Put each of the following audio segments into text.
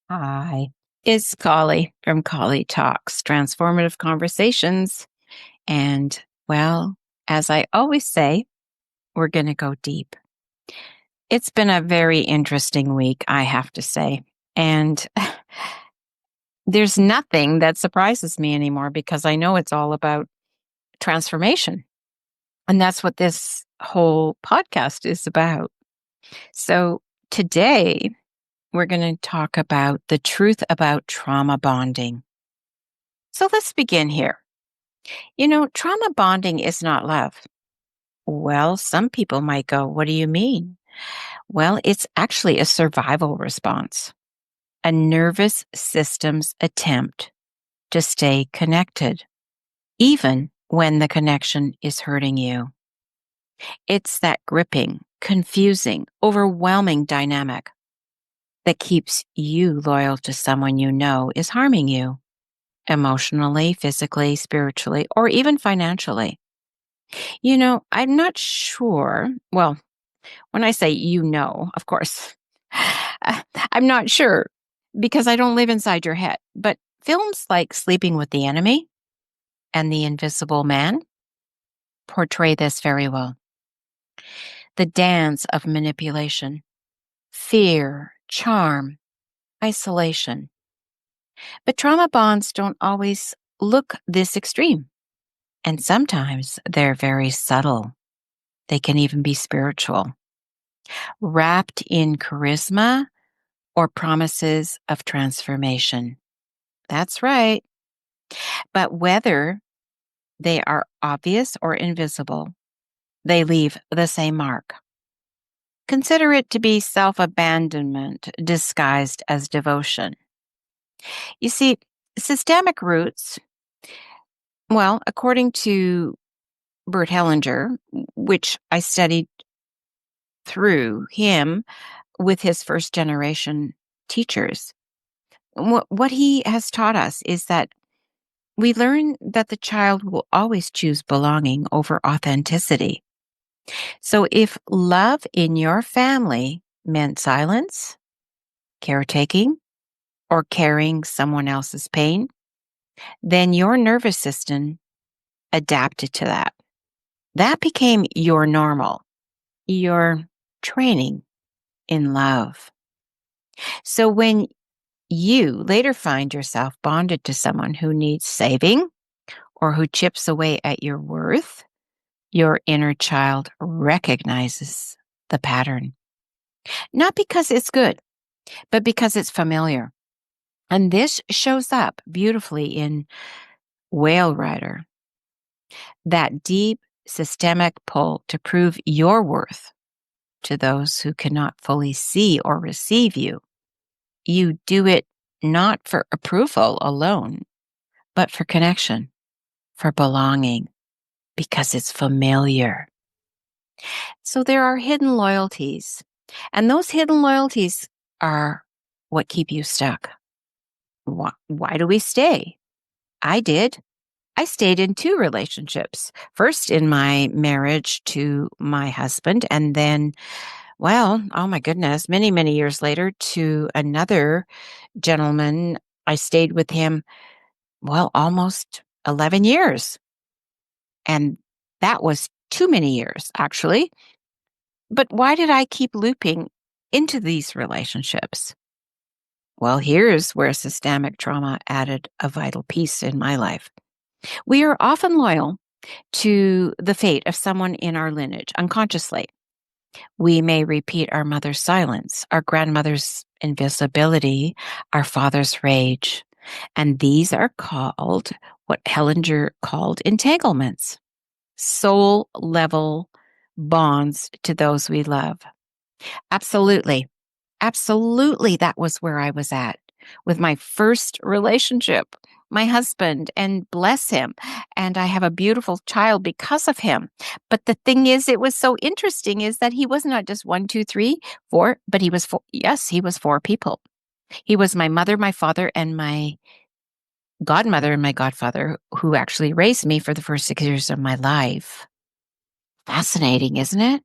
Hi, it's Colli from Collitalks, transformative conversations. And, well, as I always say, we're going to go deep. It's been a very interesting week, I have to say. And there's nothing that surprises me anymore because I know it's all about transformation. And that's what this whole podcast is about. So today, we're going to talk about the truth about trauma bonding. So let's begin here. Trauma bonding is not love. Well, some people might go, what do you mean? Well, it's actually a survival response, a nervous system's attempt to stay connected, even when the connection is hurting you. It's that gripping, confusing, overwhelming dynamic that keeps you loyal to someone you know is harming you emotionally, physically, spiritually, or even financially. I'm not sure. Well, when I say of course, I'm not sure because I don't live inside your head. But films like Sleeping with the Enemy and The Invisible Man portray this very well. The dance of manipulation, fear, charm, isolation. But trauma bonds don't always look this extreme. And sometimes they're very subtle. They can even be spiritual, wrapped in charisma or promises of transformation. That's right. But whether they are obvious or invisible, they leave the same mark. Consider it to be self abandonment disguised as devotion. You see, systemic roots, well, according to Bert Hellinger, which I studied through him with his first generation teachers, what he has taught us is that we learn that the child will always choose belonging over authenticity. So if love in your family meant silence, caretaking, or carrying someone else's pain, then your nervous system adapted to that. That became your normal, your training in love. So when you later find yourself bonded to someone who needs saving or who chips away at your worth, your inner child recognizes the pattern. Not because it's good, but because it's familiar. And this shows up beautifully in Whale Rider, that deep systemic pull to prove your worth to those who cannot fully see or receive you. You do it not for approval alone, but for connection, for belonging, because it's familiar. So there are hidden loyalties, and those hidden loyalties are what keep you stuck. Why do we stay? I did. I stayed in two relationships. First in my marriage to my husband, and then, well, oh my goodness, many, many years later to another gentleman. I stayed with him, well, almost 11 years. And that was too many years, actually. But why did I keep looping into these relationships? Well, here's where systemic trauma added a vital piece in my life. We are often loyal to the fate of someone in our lineage unconsciously. We may repeat our mother's silence, our grandmother's invisibility, our father's rage. And these are called what Hellinger called entanglements, soul level bonds to those we love. Absolutely. Absolutely. That was where I was at with my first relationship, my husband, and bless him. And I have a beautiful child because of him. But the thing is, it was so interesting is that he was not just one, two, three, four, but he was four. Yes, he was four people. He was my mother, my father, and my godmother and my godfather who actually raised me for the first 6 years of my life. Fascinating, isn't it?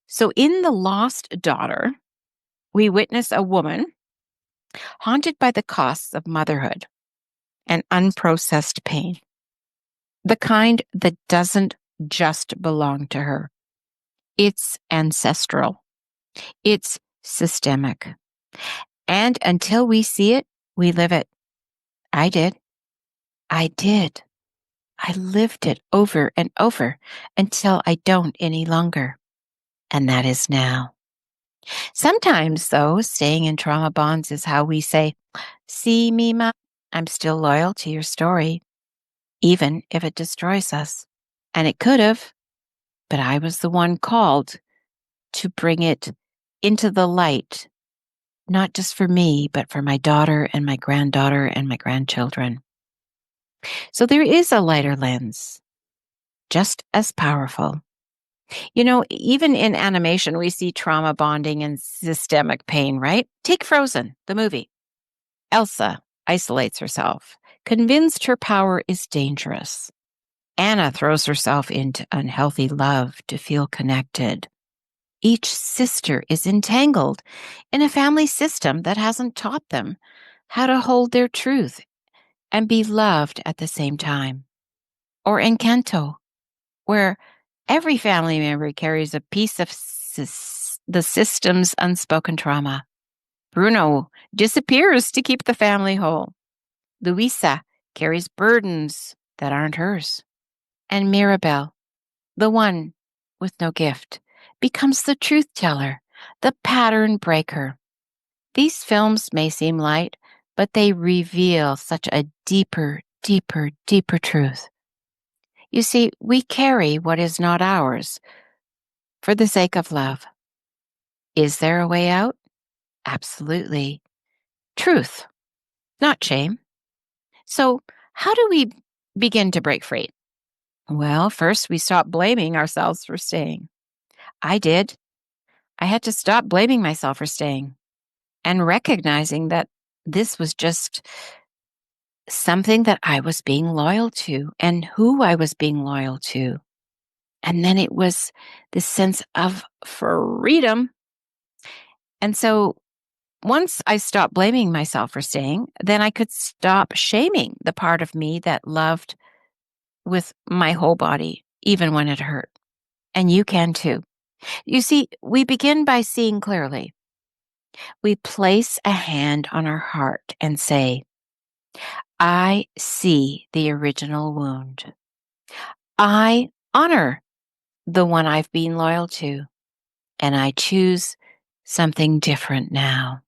So in The Lost Daughter, we witness a woman haunted by the costs of motherhood and unprocessed pain, the kind that doesn't just belong to her. It's ancestral. It's systemic. And until we see it, we live it. I did. I did. I lived it over and over until I don't any longer. And that is now. Sometimes, though, staying in trauma bonds is how we say, see, Mima, I'm still loyal to your story, even if it destroys us. And it could have, but I was the one called to bring it into the light, not just for me, but for my daughter and my granddaughter and my grandchildren. So there is a lighter lens, just as powerful. You know, even in animation, we see trauma bonding and systemic pain, right? Take Frozen, the movie. Elsa isolates herself, convinced her power is dangerous. Anna throws herself into unhealthy love to feel connected. Each sister is entangled in a family system that hasn't taught them how to hold their truth and be loved at the same time. Or Encanto, where every family member carries a piece of the system's unspoken trauma. Bruno disappears to keep the family whole. Luisa carries burdens that aren't hers. And Mirabel, the one with no gift, becomes the truth teller, the pattern breaker. These films may seem light, but they reveal such a deeper, deeper, deeper truth. You see, we carry what is not ours for the sake of love. Is there a way out? Absolutely. Truth, not shame. So, how do we begin to break free? Well, first we stop blaming ourselves for staying. I did. I had to stop blaming myself for staying and recognizing that this was just something that I was being loyal to and who I was being loyal to. And then it was this sense of freedom. And so once I stopped blaming myself for staying, then I could stop shaming the part of me that loved with my whole body, even when it hurt. And you can too. You see, we begin by seeing clearly. We place a hand on our heart and say, I see the original wound. I honor the one I've been loyal to, and I choose something different now.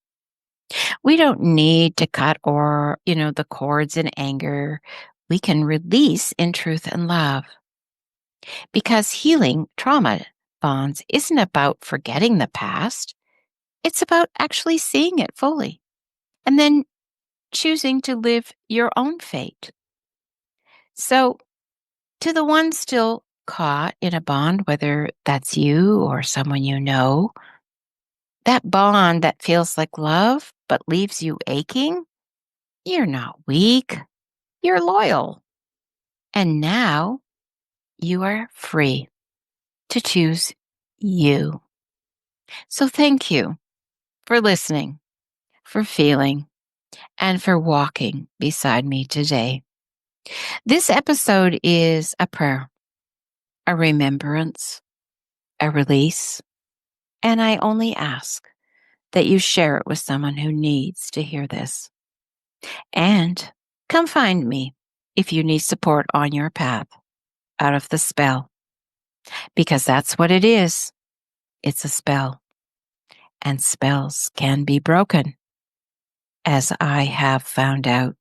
We don't need to cut the cords in anger. We can release in truth and love. Because healing trauma bonds isn't about forgetting the past. It's about actually seeing it fully and then choosing to live your own fate. So, to the one still caught in a bond, whether that's you or someone you know, that bond that feels like love but leaves you aching, you're not weak, you're loyal. And now you are free to choose you. So thank you for listening, for feeling, and for walking beside me today. This episode is a prayer, a remembrance, a release, and I only ask that you share it with someone who needs to hear this. And come find me if you need support on your path out of the spell, because that's what it is. It's a spell, and spells can be broken, as I have found out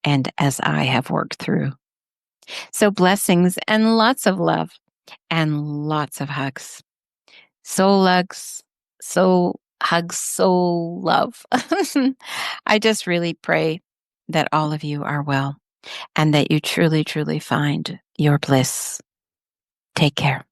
and as I have worked through. So blessings and lots of love and lots of hugs. Soul hugs, soul hugs, soul love. I just really pray that all of you are well and that you truly, truly find your bliss. Take care.